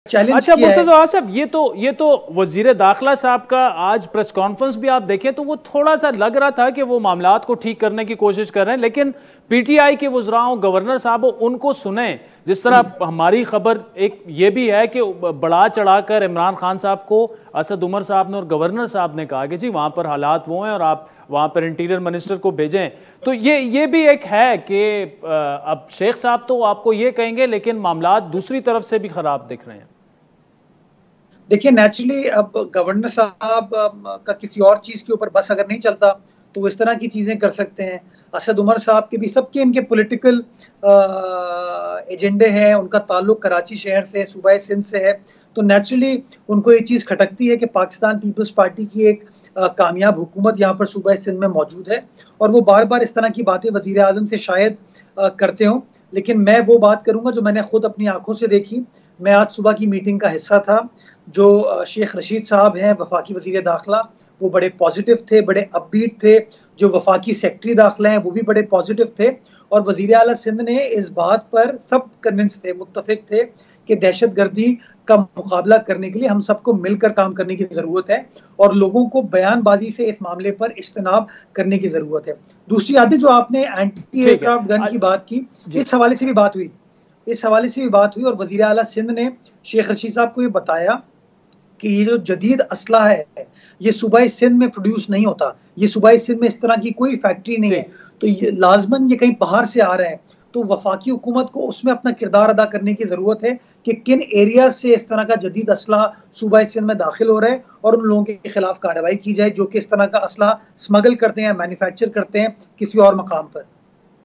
Challenge अच्छा किया है। मुर्तज़ा साहब, ये तो वजीर दाखिला साहब का आज प्रेस कॉन्फ्रेंस भी आप देखें तो वो थोड़ा सा लग रहा था कि वो मामलात को ठीक करने की कोशिश कर रहे हैं, लेकिन पीटीआई के वज़राओं, गवर्नर साहब उनको सुने। जिस तरह हमारी खबर एक ये भी है कि बढ़ा चढ़ाकर इमरान खान साहब को असद उमर साहब ने और गवर्नर साहब ने कहा कि जी वहाँ पर हालात वो हैं और आप वहाँ पर इंटीरियर मिनिस्टर को भेजें। तो ये भी एक है कि अब शेख साहब तो आपको ये कहेंगे, लेकिन मामलात दूसरी तरफ से भी ख़राब दिख रहे हैं। देखिए नेचुरली अब गवर्नर साहब का किसी और चीज के ऊपर बस अगर नहीं चलता तो वो इस तरह की चीजें कर सकते हैं। असद उमर साहब के भी सबके इनके पॉलिटिकल एजेंडे हैं, उनका ताल्लुक कराची शहर से, सूबा सिंध से है। तो नेचुरली उनको ये चीज खटकती है कि पाकिस्तान पीपल्स पार्टी की एक कामयाब हुकूमत यहाँ पर सूबा सिंध में मौजूद है, और वो बार बार इस तरह की बातें वजीर आजम से शायद करते हों। लेकिन मैं वो बात करूंगा जो मैंने खुद अपनी आंखों से देखी। मैं आज सुबह की मीटिंग का हिस्सा था। जो शेख रशीद साहब हैं वफाकी वजीर दाखिला, वो बड़े पॉजिटिव थे, बड़े अपबीट थे। जो वफाकी सेक्रेटरी दाखिला हैं वो भी बड़े पॉजिटिव थे। और वजीर आला सिंध ने इस बात पर सब कन्विंस थे, मुत्तफिक थे कि दहशत गर्दी का मुकाबला करने के लिए हम सबको मिलकर काम करने की ज़रूरत है, और लोगों को बयानबाजी से इस मामले पर इज्तनाब करने की ज़रूरत है। दूसरी आदि जो आपने एंटी ठीक है। एयरक्राफ्ट गन की बात की, जी। इस हवाले से भी बात हुई। इस हवाले से भी बात हुई और वजीर आला सिंध ने शेख रशीद साहब को ये बताया कि ये जो जदीद असला है ये सूबाई सिंध में प्रोड्यूस नहीं होता, ये सूबाई सिंध में इस तरह की कोई फैक्ट्री नहीं है। तो ये लाजमन ये कहीं बाहर से आ रहा है। तो वफाकी हुकूमत को उसमें अपना किरदार अदा करने की ज़रूरत है कि किन एरिया से इस तरह का जदीद असला सूबाई सिंध में दाखिल हो रहा है, और उन लोगों के खिलाफ कार्रवाई की जाए जो कि इस तरह का असला स्मगल करते हैं, मैन्युफैक्चर करते हैं किसी और मकाम पर।